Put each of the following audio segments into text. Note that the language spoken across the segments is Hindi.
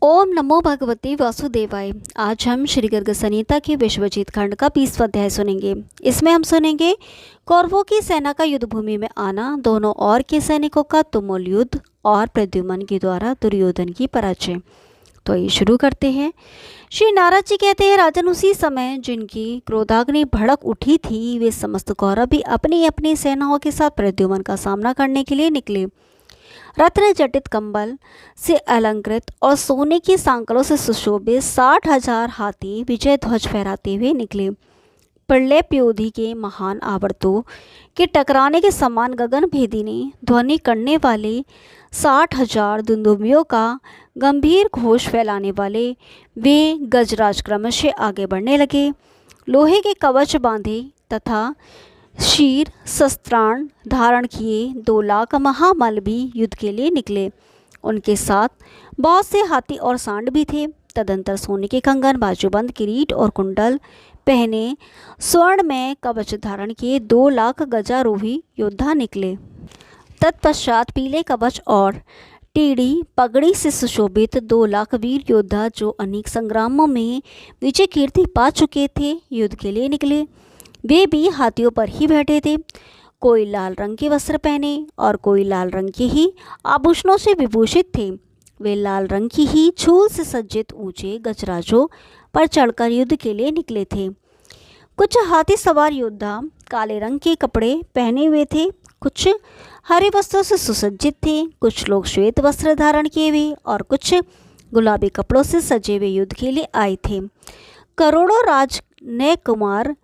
ओम नमो भगवते वासुदेवाय। आज हम श्री गर्ग संहिता के विश्वजीत खंड का 20वां अध्याय सुनेंगे। इसमें हम सुनेंगे कौरवों की सेना का युद्ध भूमि में आना, दोनों ओर के सैनिकों का तुमुल युद्ध और प्रद्युम्न के द्वारा दुर्योधन की पराजय। तो ये शुरू करते हैं। श्री नारद जी कहते हैं, राजन, उसी समय जिनकी क्रोधाग्नि भड़क उठी थी, वे समस्त कौरव भी अपनी अपनी सेनाओं के साथ प्रद्युम्न का सामना करने के लिए निकले। रत्न जटित कंबल से अलंकृत और सोने की सांकलों से सुशोभित 60,000 हाथी विजय ध्वज फहराते हुए निकले। प्रलय प्योधि के महान आवर्तों के टकराने के समान गगन भेदिनी ध्वनि करने वाले 60,000 दुंदुभियों का गंभीर घोष फैलाने वाले वे गजराज क्रमशः आगे बढ़ने लगे। लोहे के कवच बांधे तथा शीर शस्त्राण धारण किए 2 लाख महामल भी युद्ध के लिए निकले। उनके साथ बहुत से हाथी और सांड भी थे। तदंतर सोने के कंगन, बाजूबंद, किरीट और कुंडल पहने स्वर्ण में कवच धारण किए 2 लाख गजारोही योद्धा निकले। तत्पश्चात पीले कवच और टीढ़ी पगड़ी से सुशोभित 2 लाख वीर योद्धा, जो अनेक संग्रामों में विजय कीर्ति पा चुके थे, युद्ध के लिए निकले। वे भी हाथियों पर ही बैठे थे। कोई लाल रंग के वस्त्र पहने और कोई लाल रंग के ही आभूषणों से विभूषित थे। वे लाल रंग की ही छूल से सज्जित ऊंचे गजराजों पर चढ़कर युद्ध के लिए निकले थे। कुछ हाथी सवार योद्धा काले रंग के कपड़े पहने हुए थे, कुछ हरे वस्त्रों से सुसज्जित थे, कुछ लोग श्वेत वस्त्र धारण किए हुए और कुछ गुलाबी कपड़ों से सजे हुए युद्ध के लिए आए थे। करोड़ों राज नए कुमार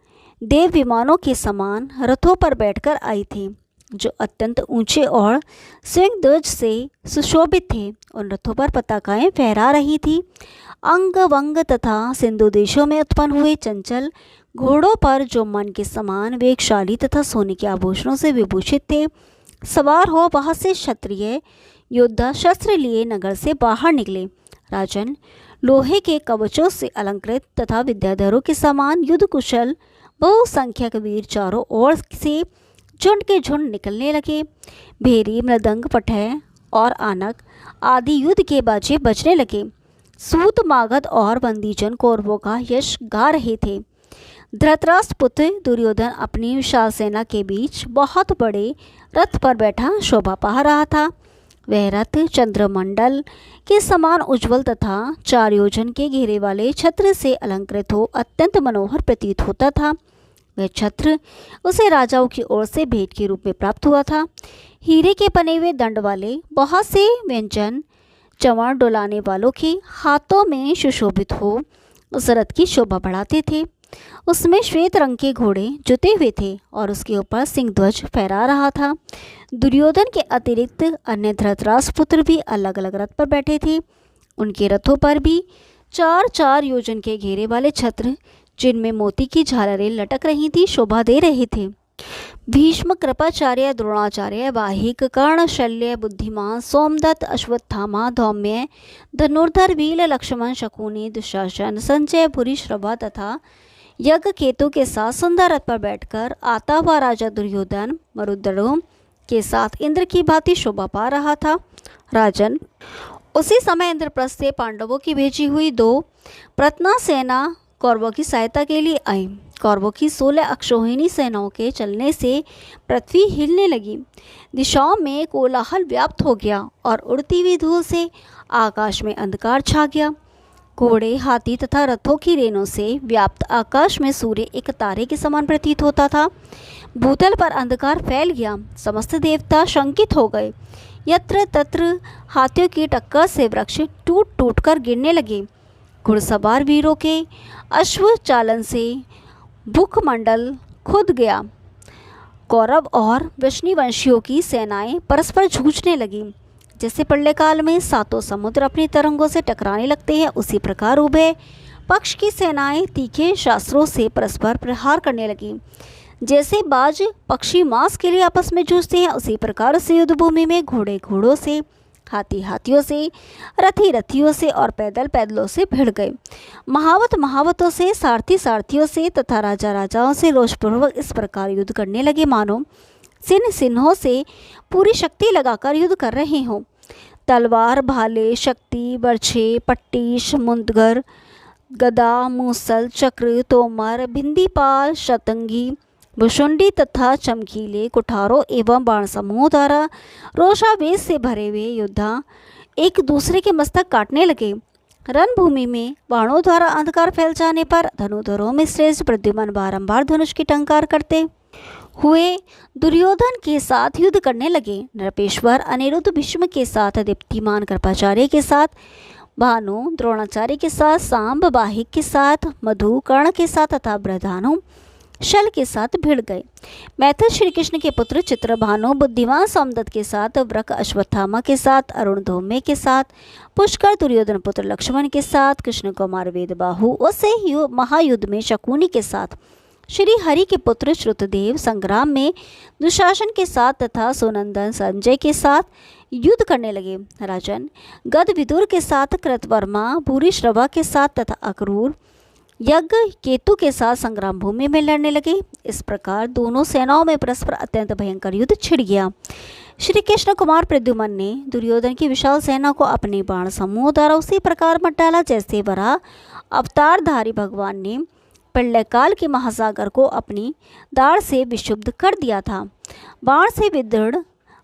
देव विमानों के समान रथों पर बैठकर आए थे, जो अत्यंत ऊंचे और सिंह ध्वज से सुशोभित थे। उन रथों पर पताकाएं फहरा रही थी। अंग वंग तथा सिंधु देशों में उत्पन्न हुए चंचल घोड़ों पर, जो मन के समान वेगशाली तथा सोने के आभूषणों से विभूषित थे, सवार हो बहुत से क्षत्रिय योद्धा शस्त्र लिए नगर से बाहर निकले। राजन, लोहे के कवचों से अलंकृत तथा विद्याधरों के समान युद्ध कुशल बहुसंख्यक वीर चारों ओर से झुंड के झुंड निकलने लगे। भेरी, मृदंग, पटह और आनक आदि युद्ध के बाजे बजने लगे। सूत, मागध और बंदीजन कौरवों का यश गा रहे थे। धृतराष्ट्र पुत्र दुर्योधन अपनी विशाल सेना के बीच बहुत बड़े रथ पर बैठा शोभा पा रहा था। वह रथ चंद्रमंडल के समान उज्ज्वल तथा 4 योजन के घेरे वाले छत्र से अलंकृत हो अत्यंत मनोहर प्रतीत होता था। वह छत्र उसे राजाओं की ओर से भेंट के रूप में प्राप्त हुआ था। हीरे के बने हुए दंड वाले बहुत से व्यंजन चंवर डुलाने वालों के हाथों में सुशोभित हो उस रथ की शोभा बढ़ाते थे। उसमें श्वेत रंग के घोड़े जुते हुए थे और उसके ऊपर सिंह ध्वज फहरा रहा था। दुर्योधन के अतिरिक्त अन्य धृतराष्ट्र पुत्र भी अलग अलग रथ पर बैठे थे। उनके रथों पर भी 4-4 योजन के घेरे वाले छत्र, जिनमें मोती की झालरें लटक रही थी, शोभा दे रहे थे। भीष्म, कृपाचार्य, द्रोणाचार्य, वाहिक, कर्ण, शल्य, बुद्धिमान, सोमदत्त, अश्वत्थामा, धौम्य, धनुर्धर, वीर, लक्ष्मण, शकुनी, दुशासन, संजय, भूरिश्रवा तथा यज्ञ केतु के साथ सुंदर रथ पर बैठकर आता हुआ राजा दुर्योधन मरुदड़ों के साथ इंद्र की भांति शोभा पा रहा था। राजन, उसी समय इंद्रप्रस्थ से पांडवों की भेजी हुई 2 प्रत्ना सेना कौरवों की सहायता के लिए आई। कौरवों की 16 अक्षौहिणी सेनाओं के चलने से पृथ्वी हिलने लगी। दिशाओं में कोलाहल व्याप्त हो गया और उड़ती हुई धूल से आकाश में अंधकार छा गया। घोड़े, हाथी तथा रथों की रेनों से व्याप्त आकाश में सूर्य एक तारे के समान प्रतीत होता था। भूतल पर अंधकार फैल गया। समस्त देवता शंकित हो गए। यत्र तत्र हाथियों की टक्कर से वृक्ष टूट टूट कर गिरने लगे। घुड़सवार वीरों के अश्व चालन से भूखमंडल खुद गया। कौरव और वृष्णिवंशियों की सेनाएं परस्पर जूझने लगीं। जैसे प्रलय काल में 7 समुद्र अपनी तरंगों से टकराने लगते हैं, उसी प्रकार उभय पक्ष की सेनाएं तीखे शास्त्रों से परस्पर प्रहार करने लगीं। जैसे बाज पक्षी मांस के लिए आपस में जूझते हैं, उसी प्रकार से युद्ध भूमि में घोड़े घोड़ों से, हाथी हाथियों से, रथी रथियों से और पैदल पैदलों से भिड़ गए। महावत महावतों से, सारथी सारथियों से तथा राजा राजाओं से रोषपूर्वक इस प्रकार युद्ध करने लगे, मानो सिन्हों से पूरी शक्ति लगाकर युद्ध कर रहे हों। तलवार, भाले, शक्ति, बर्छे, पट्टी, समुद्गर, गदा, मूसल, चक्र, तोमर, भिंदीपाल, शतंगी, भुशुंडी तथा चमकीले कुठारों एवं बाण समूह द्वारा रोषावेश से भरे हुए योद्धा एक दूसरे के मस्तक काटने लगे। रणभूमि में बाणों द्वारा अंधकार फैल जाने पर धनुधरों में श्रेष्ठ प्रद्युम्न बारंबार धनुष की टंकार करते हुए दुर्योधन के साथ युद्ध करने लगे। नृपेश्वर अनिरुद्ध भीष्म के साथ, दीप्तिमान कृपाचार्य के साथ, भानु द्रोणाचार्य के साथ, सांब बाहिक के साथ, मधु कर्ण के साथ तथा बृहदानु शल के साथ भिड़ गए। मैथिल श्री कृष्ण के पुत्र चित्रभानु बुद्धिमान सोमदत्त के साथ, व्रक अश्वत्थामा के साथ, अरुण धौम्य के साथ, पुष्कर दुर्योधन पुत्र लक्ष्मण के साथ, कृष्ण कुमार वेदबाहु उसे महायुद्ध में शकुनी के साथ, श्री हरि के पुत्र श्रुतदेव संग्राम में दुशासन के साथ तथा सुनंदन संजय के साथ युद्ध करने लगे। राजन गद विदुर के साथ, कृतवर्मा भूरिश्रवा के साथ तथा अक्रूर यज्ञ केतु के साथ संग्राम भूमि में लड़ने लगे। इस प्रकार दोनों सेनाओं में परस्पर अत्यंत भयंकर युद्ध छिड़ गया। श्री कृष्ण कुमार प्रद्युम्न ने दुर्योधन की विशाल सेना को अपने बाण समूह द्वारा उसी प्रकार मत डाला जैसे वराह अवतारधारी भगवान ने प्रलय काल के महासागर को अपनी दाढ़ से विशुद्ध कर दिया था। बाण से विदृढ़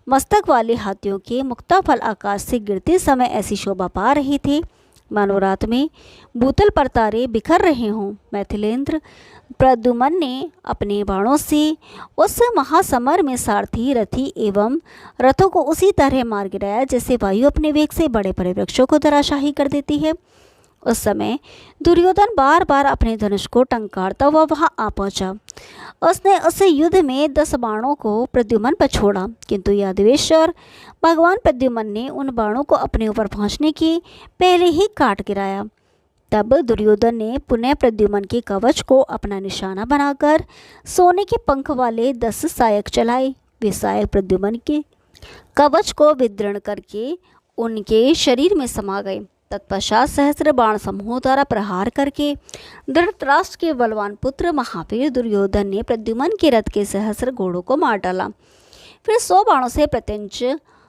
मस्तक वाले हाथियों के मुक्ताफल आकाश से गिरते समय ऐसी शोभा पा रहे थे मानो रात में भूतल पर तारे बिखर रहे हों। मैथिलेंद्र प्रद्युम्न ने अपने बाणों से उस महासमर में सारथी, रथी एवं रथों को उसी तरह मार गिराया जैसे वायु अपने वेग से बड़े बड़े वृक्षों को धराशाही कर देती है। उस समय दुर्योधन बार बार अपने धनुष को टंकारता हुआ वहां आ पहुंचा। उसने उस युद्ध में 10 बाणों को प्रद्युम्न पर छोड़ा, किंतु यादवेश्वर भगवान प्रद्युम्न ने उन बाणों को अपने ऊपर पहुंचने के पहले ही काट गिराया। तब दुर्योधन ने पुनः प्रद्युम्न के कवच को अपना निशाना बनाकर सोने के पंख वाले 10 सायक चलाए। वे सायक प्रद्युम्न के कवच को विदीर्ण करके उनके शरीर में समा गए। तत्पश्चात सहस्र बाण समूह द्वारा प्रहार करके धृतराष्ट्र के बलवान पुत्र महावीर दुर्योधन ने प्रद्युम्न के रथ के सहस्र घोड़ों को मार डाला। फिर 100 बाणों से प्रत्यंच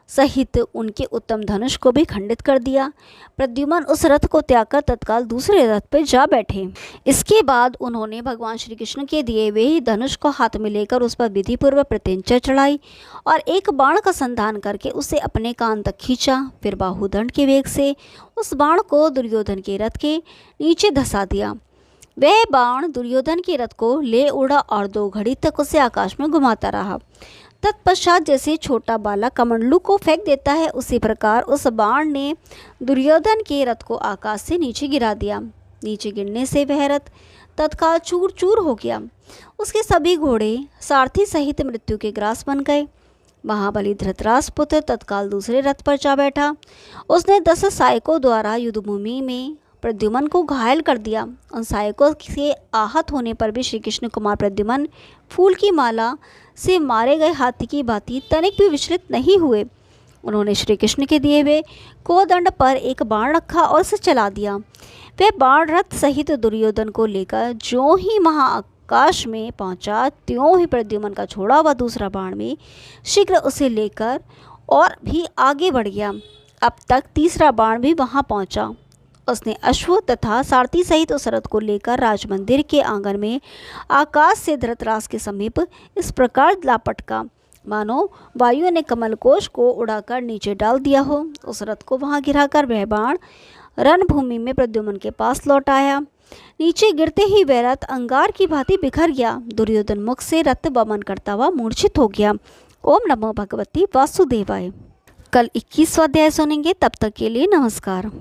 सहित उनके उत्तम धनुष को भी खंडित कर दिया। प्रद्युम्न उस रथ को त्याग कर तत्काल दूसरे रथ पर जा बैठे। इसके बाद उन्होंने भगवान श्री कृष्ण के दिए हुए धनुष को हाथ में लेकर उस पर विधिपूर्वक प्रत्यंचा चढ़ाई और एक बाण का संधान करके उसे अपने कान तक खींचा। फिर बाहुदंड के वेग से उस बाण को दुर्योधन के रथ के नीचे धंसा दिया। वह बाण दुर्योधन के रथ को ले उड़ा और 2 घड़ी तक उसे आकाश में घुमाता रहा। तत्पश्चात जैसे छोटा बालक कमंडलू को फेंक देता है, उसी प्रकार उस बाण ने दुर्योधन के रथ को आकाश से नीचे गिरा दिया। नीचे गिरने से वह रथ तत्काल चूर चूर हो गया। उसके सभी घोड़े सारथी सहित मृत्यु के ग्रास बन गए। महाबली धृतराष्ट्र पुत्र तत्काल दूसरे रथ पर जा बैठा। उसने 10 सायकों द्वारा युद्धभूमि में प्रद्युम्न को घायल कर दिया। उन सायकों से आहत होने पर भी श्री कृष्ण कुमार प्रद्युम्न फूल की माला से मारे गए हाथी की भांति तनिक भी विचलित नहीं हुए। उन्होंने श्री कृष्ण के दिए हुए कोदंड पर एक बाण रखा और उसे चला दिया। वह बाण रथ सहित दुर्योधन को लेकर जो ही महाआकाश में पहुंचा, त्यों ही प्रद्युम्न का छोड़ा हुआ दूसरा बाण में शीघ्र उसे लेकर और भी आगे बढ़ गया। अब तक तीसरा बाण भी वहां पहुंचा। उसने अश्व तथा सारथी सहित उस रथ को लेकर राजमंदिर के आंगन में आकाश से धृतराष्ट्र के समीप इस प्रकार लापटका मानो वायु ने कमलकोश को उड़ाकर नीचे डाल दिया हो। उस रथ को वहां गिराकर वह बाण रणभूमि में प्रद्युम्न के पास लौट आया। नीचे गिरते ही वह रथ अंगार की भांति बिखर गया। दुर्योधन मुख से रथ वमन करता हुआ मूर्छित हो गया। ओम नमो भगवती वासुदेवाय। कल 21वां अध्याय सुनेंगे। तब तक के लिए नमस्कार।